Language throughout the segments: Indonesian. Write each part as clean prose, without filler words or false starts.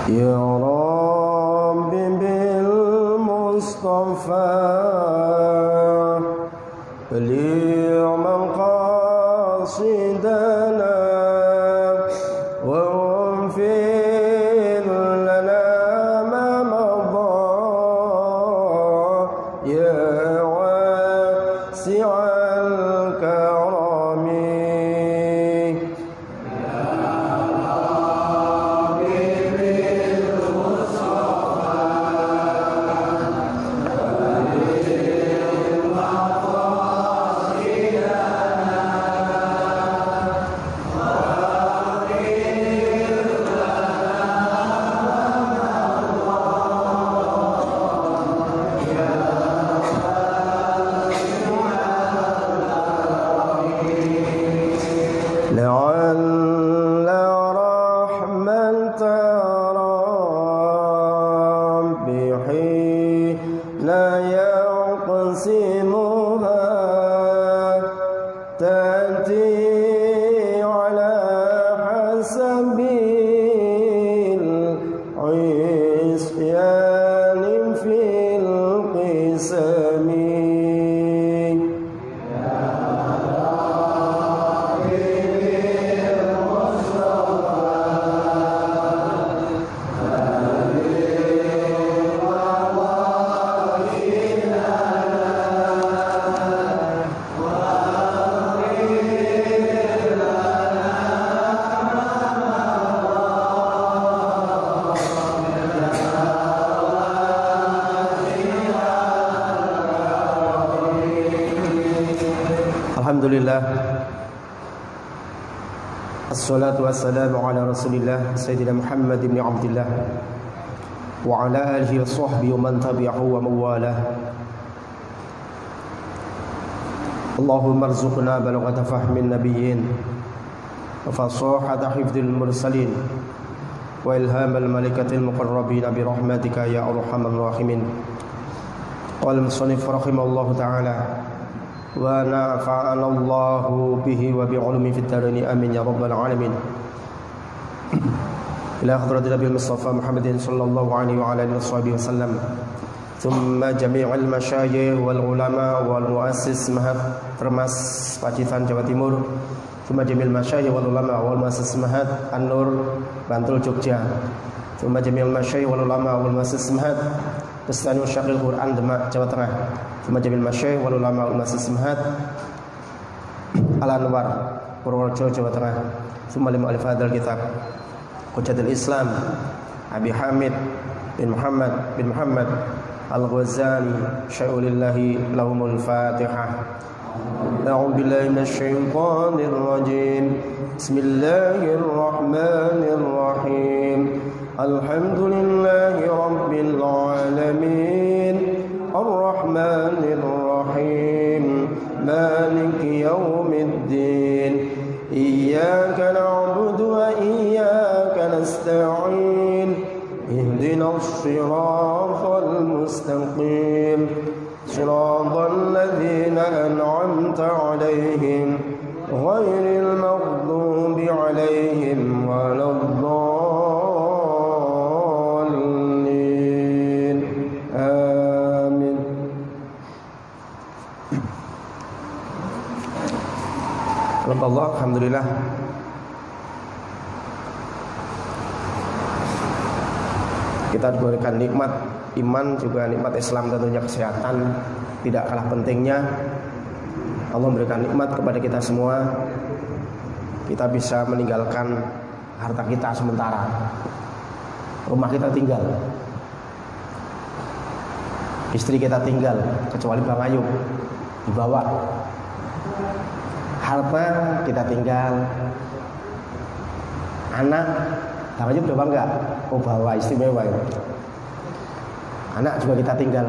يا رب بالمصطفى بلغ مقاصدنا واغفر لنا ما مضى يا واسع الكرم لعل رحمة ربي حين يقسمها تأتي على حسب العصيان في القسم Alhamdulillah, assalatu wassalamu ala rasulillah Sayyidina Muhammad ibn Abdillah wa ala alihi wa sahbihi wa man tabi'ahu wa mawalah. Allahumma arzuqna balaghata fahmin nabiyyin wa fasahata hifdzil mursalin wa ilhamal malaikatil muqarrabin bi rahmatika ya arhamar rahimin. Qala al-musannif rahimahullahu ta'ala wa nafa'ana Allahu bihi wa bi'ulumi fid darini amin ya rabbal alamin. Ila hadratil Nabi Mustafa Muhammadin sallallahu alaihi wa alihi wasallam. Thumma jami'al masyayikh wal ulama wal muassis Mahad Termas Pacitan Jawa Timur. Thumma jami'al masyayikh wal ulama wal muassis Mahad An-Nur Bantul Jogja. Thumma jami'al masyayikh wal ulama wal muassis Mahad Bustani Syaqil Quran Demak Jawa Tengah. Thumma jami'al masyayikh wal ulama wal muassis Mahad Al-Anwar Purworejo Jawa Tengah. Thumma lima alif hadzal kitab Hujjatul Islam Abi Hamid bin Muhammad Al-Ghazali syai'ulillahi lahumul Fatihah. A'udzu billahi minasyaitonir rajim. Bismillahirrahmanirrahim. Alhamdulillahi rabbil alamin. Ar-Rahmanir Rahim. Maliki yaumiddin. Iyyaka na'budu wa iyyaka nasta'in. اهدنا الصراط المستقيم صراط الذين أنعمت عليهم غير المغضوب عليهم ولا الضالين آمين. Allah, alhamdulillah, kita diberikan nikmat iman, juga nikmat Islam, tentunya kesehatan tidak kalah pentingnya. Allah memberikan nikmat kepada kita semua. Kita bisa meninggalkan harta kita sementara, rumah kita tinggal, istri kita tinggal, kecuali Bang Ayub dibawa. Harta kita tinggal, anak Bang Ayub bawa enggak? Oh bawa, istimewa ya. Anak juga kita tinggal.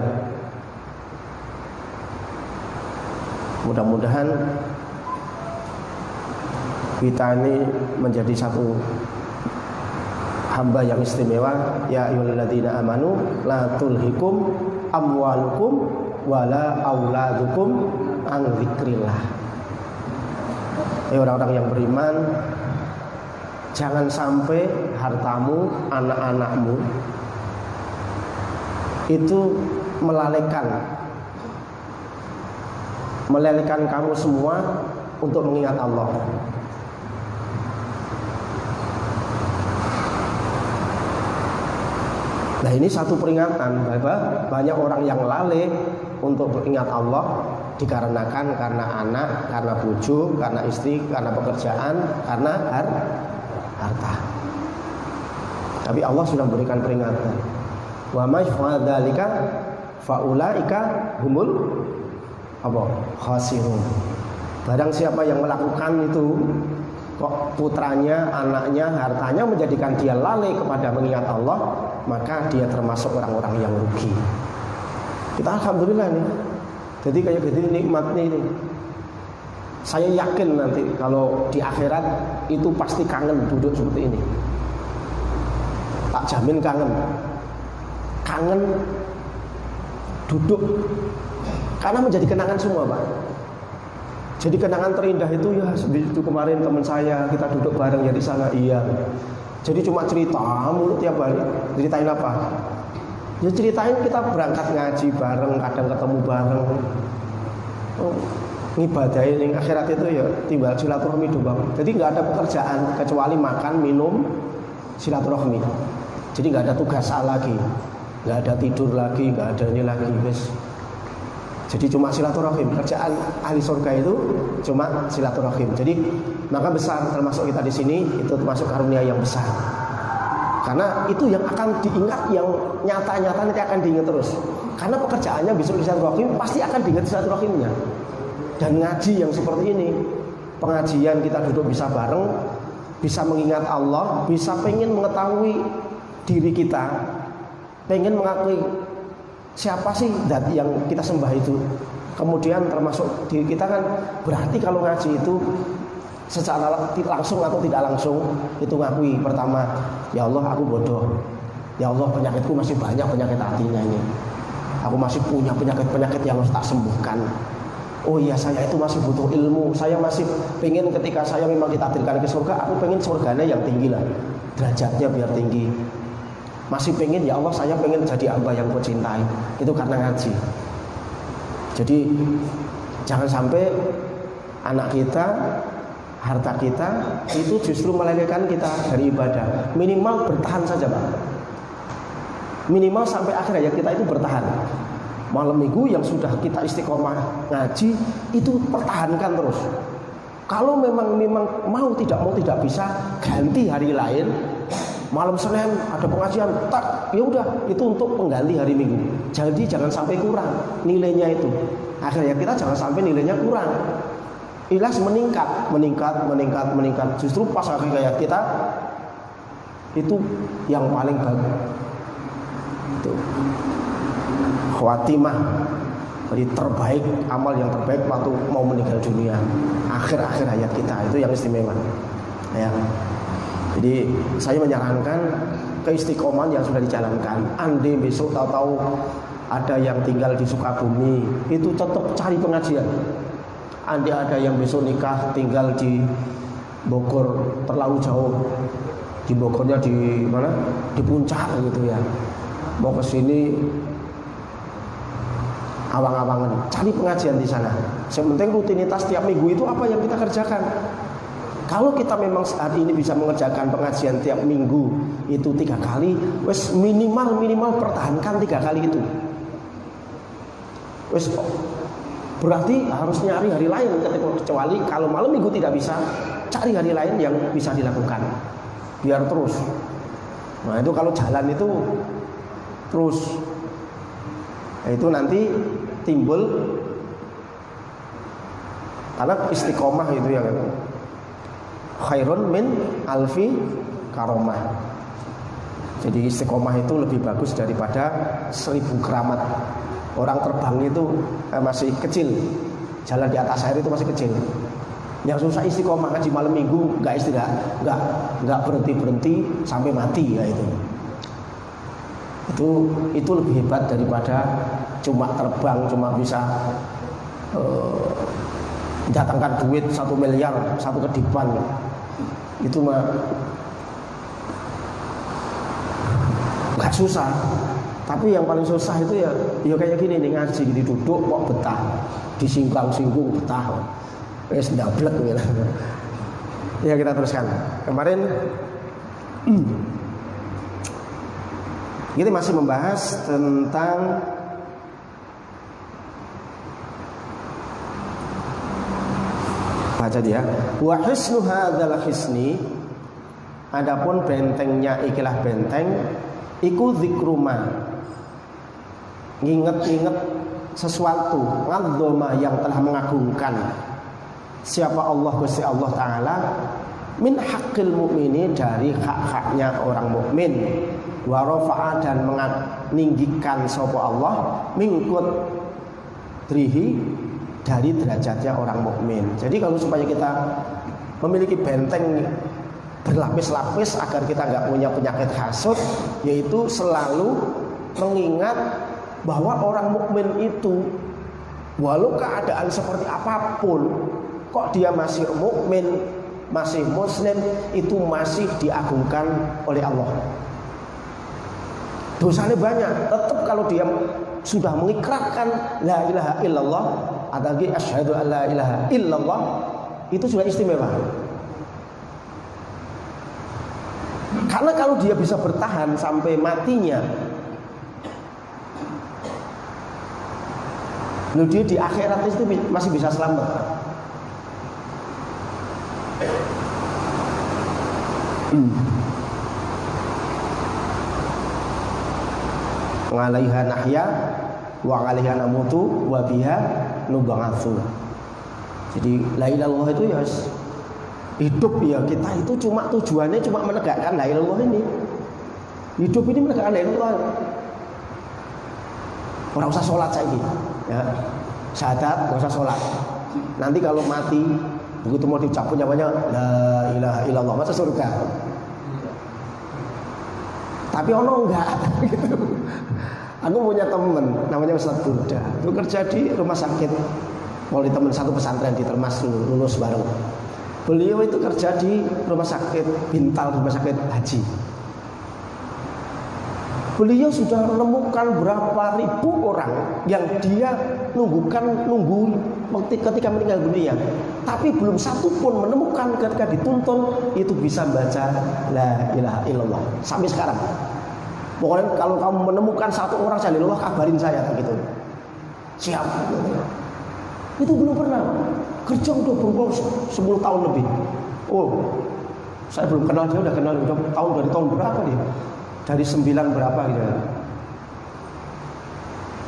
Mudah-mudahan kita ini menjadi satu hamba yang istimewa. Ya ayyuhalladzina amanu la tulhikum amwalukum wala auladukum an dzikrillah. Orang-orang yang beriman, Jangan sampai hartamu, anak-anakmu itu melelehkan kamu semua untuk mengingat Allah. Nah, ini satu peringatan bahwa banyak orang yang lalai untuk mengingat Allah dikarenakan karena anak, karena bojo, karena istri, karena pekerjaan, karena harta. Tapi Allah sudah memberikan peringatan. Wa may yaf'al dzalika faulaika humul khasirun. Barang siapa yang melakukan itu, kok putranya, anaknya, hartanya menjadikan dia lalai kepada mengingat Allah, maka dia termasuk orang-orang yang rugi. Kita alhamdulillah nih. Jadi kayak gitu nikmatnya ini. Saya yakin nanti kalau di akhirat itu pasti kangen duduk seperti ini. Tak jamin kangen. Kangen duduk. Karena menjadi kenangan semua, Pak. Jadi kenangan terindah itu ya itu kemarin teman saya kita duduk bareng ya di sana, iya. Jadi cuma cerita mulut tiap hari. Ceritain apa? Ya ceritain kita berangkat ngaji bareng, kadang ketemu bareng. Ngibadahin yang akhirat itu ya timbal silaturahmi doang. Jadi nggak ada pekerjaan kecuali makan, minum, silaturahmi. Jadi nggak ada tugas lagi, nggak ada tidur lagi, nggak ada ini lagi, guys. Jadi cuma silaturahim. Kerjaan ahli surga itu cuma silaturahim. Jadi maka besar termasuk kita di sini itu termasuk karunia yang besar. Karena itu yang akan diingat, yang nyata-nyata nanti akan diingat terus. Karena pekerjaannya besok di silaturahim pasti akan diingat silaturahimnya. Dan ngaji yang seperti ini, pengajian kita duduk bisa bareng, bisa mengingat Allah, bisa pengen mengetahui diri kita, pengen mengakui siapa sih zat yang kita sembah itu. Kemudian termasuk diri kita kan berarti kalau ngaji itu secara langsung atau tidak langsung itu ngakui pertama, ya Allah aku bodoh, ya Allah penyakitku masih banyak, penyakit hatinya ini, aku masih punya penyakit yang harus tak sembuhkan. Oh iya, saya itu masih butuh ilmu, saya masih pengen ketika saya memang ditakdirkan ke surga, aku pengen surganya yang tinggi lah, derajatnya biar tinggi. Masih pengen, ya Allah saya pengen jadi hamba yang kau cintai. Itu karena ngaji. Jadi jangan sampai anak kita, harta kita itu justru melelehkan kita dari ibadah. Minimal bertahan saja, Pak. Minimal sampai akhir hayat kita itu bertahan. Malam minggu yang sudah kita istiqomah ngaji itu pertahankan terus. Kalau memang mau tidak bisa, ganti hari lain. Malam Senin ada pengajian, tak, ya udah itu untuk pengganti hari Minggu. Jadi jangan sampai kurang nilainya itu. Akhirnya kita jangan sampai nilainya kurang. Ikhlas meningkat. Justru pas akhir hayat kita itu yang paling bagus. Itu khawatimah, jadi terbaik, amal yang terbaik waktu mau meninggal dunia. Akhir hayat kita itu yang istimewa. Ya. Jadi saya menyarankan keistiqomahan yang sudah dijalankan. Andai besok tahu-tahu ada yang tinggal di Sukabumi, itu tetap cari pengajian. Andai ada yang besok nikah tinggal di Bogor, terlalu jauh. Di Bogornya di mana? Di puncak gitu ya. Mau ke sini awang-awangan, cari pengajian di sana. Yang penting rutinitas tiap minggu itu apa yang kita kerjakan. Kalau kita memang saat ini bisa mengerjakan pengajian tiap minggu itu 3 kali, wes minimal pertahankan 3 kali itu. Wes berarti harus nyari hari lain, kecuali kalau malam minggu tidak bisa, cari hari lain yang bisa dilakukan. Biar terus. Nah itu kalau jalan itu terus, nah, itu nanti timbul karena istiqomah itu ya kan. Khairun min alfi karomah. Jadi istiqomah itu lebih bagus daripada 1000 keramat. Orang terbang itu masih kecil, jalan di atas air itu masih kecil. Yang susah istiqomah ngaji malam minggu, nggak istirahat, nggak berhenti sampai mati ya itu. Itu lebih hebat daripada cuma terbang, cuma bisa datangkan duit 1 miliar, 1 kedipan. Itu mah Gak susah. Tapi yang paling susah itu ya kayak gini nih, ngaji duduk kok betah, disinggung-singgung betah. Wes ndablek gitu. Ya kita teruskan. Kemarin kita masih membahas tentang baca dia. Wa hisnu hadzal hisni, adapun bentengnya ikilah benteng iku zikruma, nginget-nginget sesuatu, ngadzoma yang telah mengagungkan siapa Allah, Gusti Allah Ta'ala, min haqqil mu'mini, dari hak-haknya orang mukmin, wa rafa'a, dan meninggikan sapa Allah mingkut drihi, dari derajatnya orang mukmin. Jadi kalau supaya kita memiliki benteng berlapis-lapis agar kita nggak punya penyakit hasud, yaitu selalu mengingat bahwa orang mukmin itu walau keadaan seperti apapun, kok dia masih mukmin, masih muslim, itu masih diagungkan oleh Allah. Dosanya banyak, tetap kalau dia sudah mengikrarkan la ilaha illallah atau asyhadu an la ilaha illallah, itu sudah istimewa. Karena kalau dia bisa bertahan sampai matinya, dia di akhirat itu masih bisa selamat. Ngalaiha nahya wa ngalaiha namutu wa biha nub'atsu. Jadi la ilaha illallah itu ya hidup, ya kita itu cuma tujuannya cuma menegakkan la ilaha illallah ini. Hidup ini menegakkan la ilaha illallah. Orang usah sholat saja, ya. Syahadat, gak usah sholat. Nanti kalau mati, begitu mau dicabut nyawanya, la ilaha illallah, masa surga. Tapi ono enggak gitu. Aku punya temen namanya Ustaz Burda, itu kerja di rumah sakit Poli teman satu pesantren di Termas, lulus bareng. Beliau itu kerja di rumah sakit Bintal, rumah sakit haji. Beliau sudah menemukan berapa ribu orang yang dia nunggu ketika meninggal dunia, tapi belum satu pun menemukan ketika dituntun itu bisa baca la ilaha illallah sampai sekarang. Pokoknya kalau kamu menemukan satu orang la ilaha illallah, kabarin saya gitu. Siap. Itu belum pernah. Kerja udah berumur 10 tahun lebih. Oh, saya belum kenal dia, udah kenal udah tahun dari tahun berapa dia? Dari 9 berapa gitu.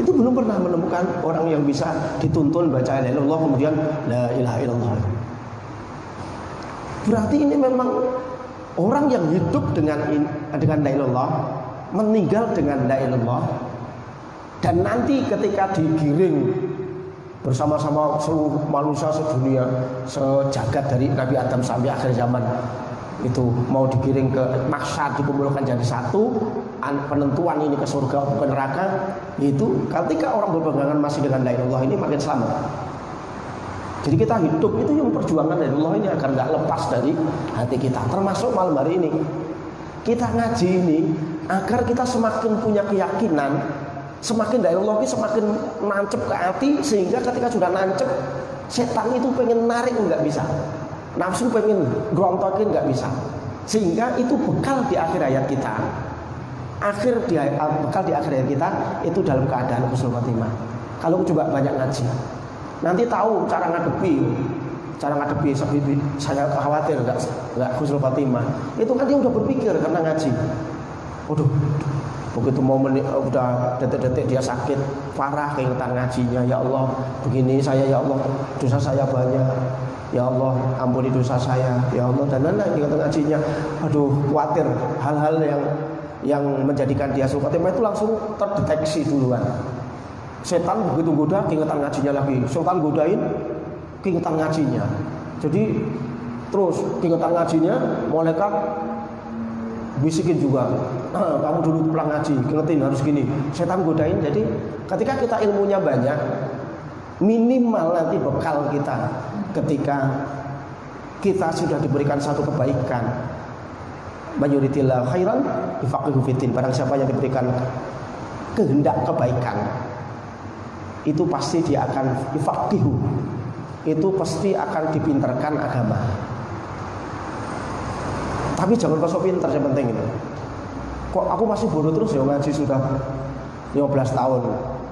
Itu belum pernah menemukan orang yang bisa dituntun baca la ilaha illallah kemudian la ilaha illallah. Berarti ini memang orang yang hidup dengan la ilaha illallah, meninggal dengan la ilaha illallah, dan nanti ketika digiring bersama-sama seluruh manusia sedunia, sejagat dari Nabi Adam sampai akhir zaman, itu mau digiring ke mahsyar, dikumpulkan jadi satu, penentuan ini ke surga ke neraka, itu ketika orang berpegangan masih dengan la ilaha illallah ini makin selamat. Jadi kita hidup itu yang memperjuangkan la ilaha illallah ini agar nggak lepas dari hati kita. Termasuk malam hari ini kita ngaji ini agar kita semakin punya keyakinan, semakin la ilaha illallah ini semakin nancep ke hati, sehingga ketika sudah nancep, setan itu pengen narik nggak bisa, nafsu pengen gerontokin nggak bisa, sehingga itu bekal di akhir hayat kita. Bekal di akhir hayat kita itu dalam keadaan husnul khotimah. Kalau coba banyak ngaji, nanti tahu cara ngadepi saya khawatir nggak husnul khotimah. Itu kan dia udah berpikir karena ngaji. Waduh, begitu momen udah detik-detik dia sakit parah, keingetan ngajinya, ya Allah begini saya, ya Allah dosa saya banyak, ya Allah ampuni dosa saya, ya Allah, dan lain-lain, keingetan ngajinya. Aduh, khawatir hal-hal yang menjadikan dia husnul khotimah itu langsung terdeteksi duluan. Setan begitu goda, keingetan ngajinya lagi. Setan godain, keingetan ngajinya. Jadi terus keingetan ngajinya, malaikat bisikin juga, kamu dulu pulang ngaji, ingetin harus gini. Setan godain. Jadi ketika kita ilmunya banyak, minimal nanti bekal kita ketika kita sudah diberikan satu kebaikan, Mayuritillahu khairan yufaqihu fiddin. Barang siapa yang diberikan kehendak kebaikan, itu pasti dia akan yufaqihu, itu pasti akan dipinterkan agama. Tapi jangan kosong pinter, yang penting itu. Kok aku masih bodoh terus ya, ngaji sudah 15 tahun,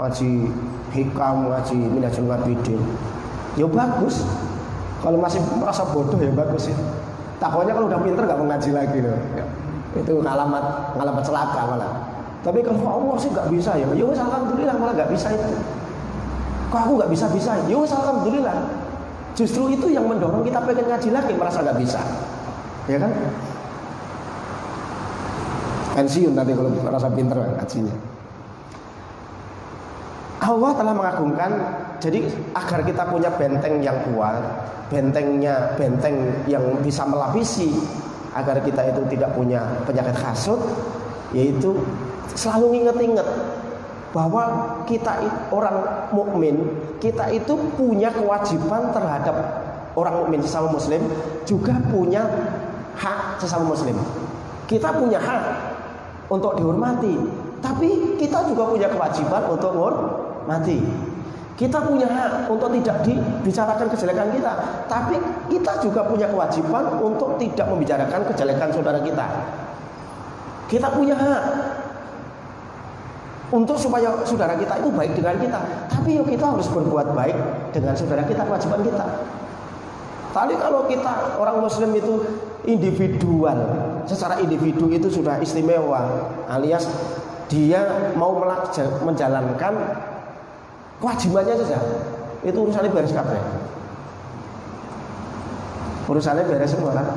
ngaji hikam, ngaji minhajul abidin. Ya bagus. Kalau masih merasa bodoh ya bagus ya. Takutnya kalau udah pinter gak mau ngaji lagi loh. Ya. Itu ngalamat celaka malah. Tapi kalau Allah sih gak bisa ya. Ya wes alhamdulillah malah gak bisa itu. Kok aku gak bisa ya wes alhamdulillah. Justru itu yang mendorong kita pengen ngaji lagi, merasa gak bisa. Ya kan? Pensiun nanti kalau merasa pinter ngajinya. Allah telah mengagungkan, jadi agar kita punya benteng yang kuat, benteng yang bisa melapisi, agar kita itu tidak punya penyakit hasut, yaitu selalu ingat-ingat bahwa kita orang mukmin, kita itu punya kewajiban terhadap orang mukmin sesama muslim, juga punya hak sesama muslim. Kita punya hak untuk dihormati, tapi kita juga punya kewajiban untuk mati. Kita punya hak untuk tidak dibicarakan kejelekan kita, tapi kita juga punya kewajiban untuk tidak membicarakan kejelekan saudara kita. Kita punya hak untuk supaya saudara kita itu baik dengan kita, tapi yuk kita harus berbuat baik dengan saudara kita, kewajiban kita. Tapi kalau kita orang muslim itu individual, secara individu itu sudah istimewa, alias dia mau menjalankan kewajibannya saja, itu urusannya beres kabeh. Urusannya beres semua kan.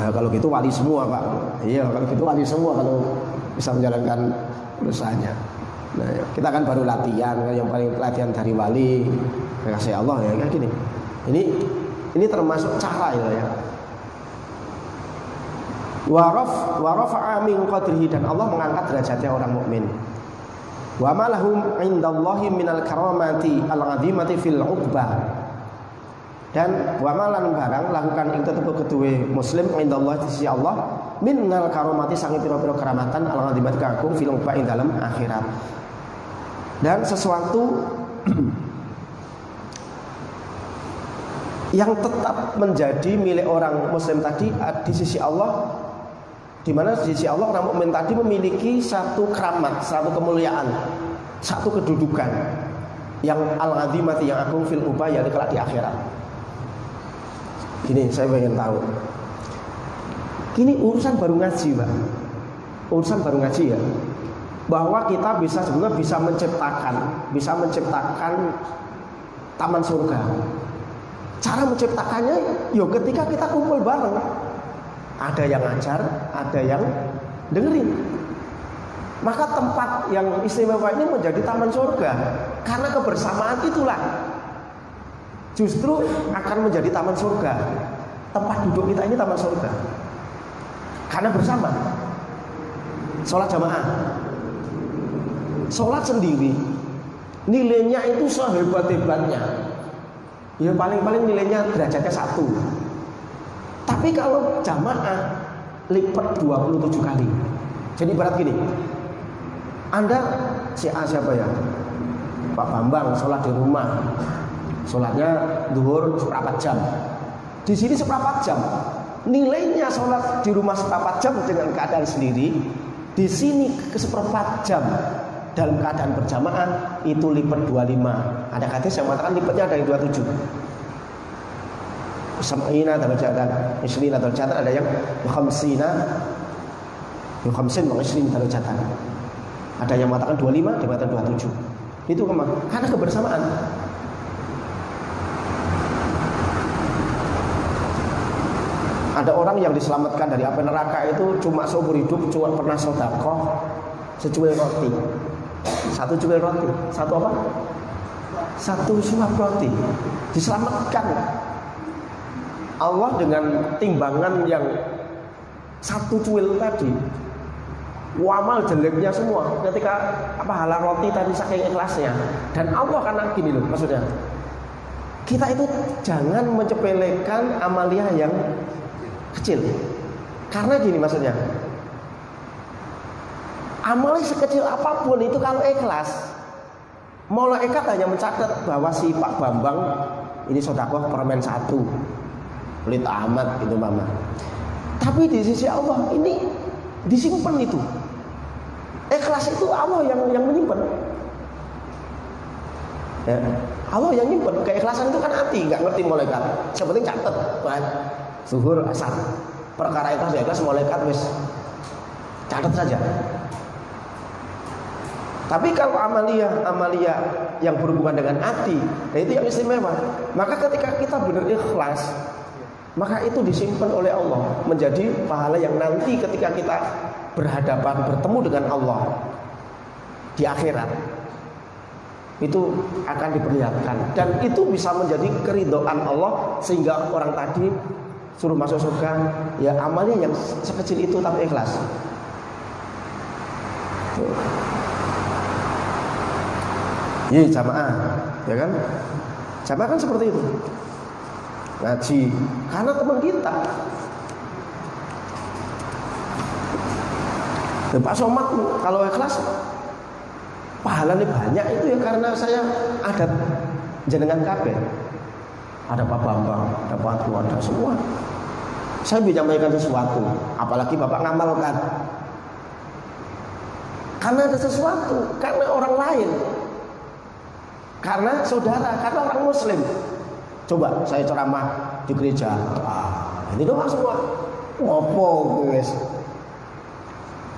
Nah, kalau gitu wali semua Pak. Iya, kalau gitu wali semua kalau bisa menjalankan urusannya. Nah, kita kan baru latihan, yang paling latihan dari wali, kasih Allah ya kayak gini. Ini termasuk cara ya. Wa rafa'a min qadrihi, dan Allah mengangkat derajatnya orang mukmin. Wa ma lahum 'indallahi minal karamati al-'azimati fil 'uqbah. Dan wa ma lan barang lakukan ing tetep kedue muslim indallahi di sisi Allah minal karamati sange pira-pira karamatan al-'azimati kanggo fil 'uqbah ing dalam akhirat. Dan sesuatu yang tetap menjadi milik orang muslim tadi di sisi Allah, di mana di sisi Allah orang mukmin tadi memiliki satu keramat, satu kemuliaan, satu kedudukan yang al-azimati, yang agung fil ubah, yang kelak di akhirat. Gini, saya pengen tahu. Gini urusan baru ngaji, Pak. Urusan baru ngaji ya. Bahwa kita sebenarnya bisa menciptakan taman surga. Cara menciptakannya yo ketika kita kumpul bareng. Ada yang ngajar, ada yang dengerin. Maka tempat yang istimewa ini menjadi taman surga. Karena kebersamaan itulah justru akan menjadi taman surga. Tempat duduk kita ini taman surga. Karena bersama. Sholat jamaah. Sholat sendiri nilainya itu sehebat-hebatnya. Ya paling-paling nilainya derajatnya 1. Tapi kalau jamaah lipat 27 kali. Jadi ibarat gini. Anda si A siapa ya? Pak Bambang sholat di rumah. Sholatnya zuhur seperempat jam. Di sini seperempat jam. Nilainya sholat di rumah seperempat jam dengan keadaan sendiri. Di sini ke seperempat jam dalam keadaan berjamaah itu lipat 25. Ada hadis yang mengatakan lipatnya ada yang 27. Sam'ina atau catatan Islina atau catatan, ada yang khamsina khamsin wa isrin atau catatan. Ada yang mengatakan 25, ada yang mengatakan 27. Itu karena kebersamaan. Ada orang yang diselamatkan dari api neraka itu cuma seumur hidup cuma pernah sedekah secuil roti. Satu cuil roti. Satu apa? Satu suap roti. Diselamatkan Allah dengan timbangan yang satu cuil tadi. Wamal jeleknya semua ketika pahala roti tadi saking ikhlasnya. Dan Allah karena gini loh maksudnya. kita itu jangan mencepelekan amalia yang kecil. Karena gini maksudnya, amalia sekecil apapun itu kalau ikhlas, malaikat hanya mencatat bahwa si Pak Bambang ini sedekah permen 1, pelit amat itu mama. Tapi di sisi Allah ini disimpan itu. Ikhlas itu Allah yang menyimpan. Ya, Allah yang nyimpen. Keikhlasan itu kan hati, nggak ngerti malaikat. Yang penting catet, kan? Zuhur, asar. Perkara ikhlas malaikat wis catat saja. Tapi kalau amalia yang berhubungan dengan hati, nah itu yang istimewa. Maka ketika kita benar ikhlas, maka itu disimpan oleh Allah menjadi pahala yang nanti ketika kita berhadapan bertemu dengan Allah di akhirat itu akan diperlihatkan, dan itu bisa menjadi keridhaan Allah sehingga orang tadi suruh masuk surga ya amalnya yang sekecil itu tapi ikhlas. Iya jamaah, ya kan? Jamaah kan seperti itu. Ngaji karena teman kita. Dan Pak Somad kalau ikhlas pahalanya banyak itu ya karena saya ada jenengan kabeh. Ada Pak Bambang, ada Pak Tua, ada semua. Saya menyampaikan sesuatu, apalagi Bapak ngamalkan. Karena ada sesuatu, karena orang lain. Karena saudara, karena orang muslim. Coba saya ceramah di gereja. Ini doang semua. Ngopo guys.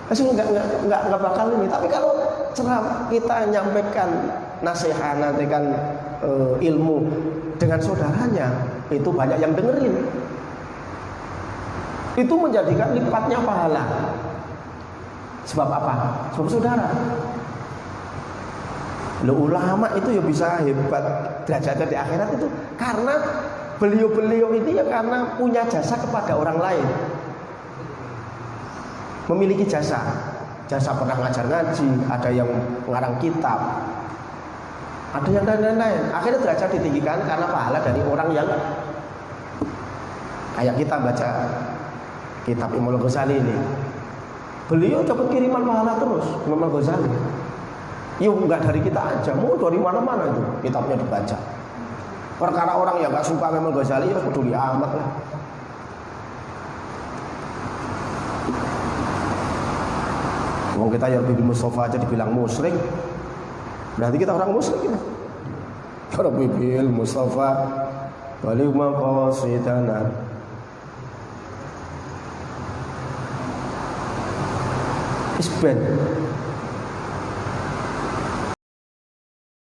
Enggak bakal ini. Tapi kalau ceramah kita nyampaikan nasihat, nyampaikan ilmu dengan saudaranya, itu banyak yang dengerin. Itu menjadikan lipatnya pahala. Sebab apa? Sebab saudara. Loh, ulama itu ya bisa hebat derajatnya di akhirat itu karena beliau-beliau ini ya karena punya jasa kepada orang lain. Memiliki jasa pernah ngajar ngaji, ada yang ngarang kitab, ada yang lain-lain. Akhirnya derajat ditinggikan karena pahala dari orang yang kayak kita baca kitab Imam Ghazali ini. Beliau dapat kiriman pahala terus Imam Ghazali. Yuk nggak dari kita aja, mau dari mana-mana itu kitabnya dibaca. Perkara orang yang nggak suka Imam Ghazali ya peduli amat lah. Wong kita ya Bibi Mustafa aja dibilang musyrik, berarti kita orang musyrik ini. Kalau Bibi Mustafa wali maqasidana. Isben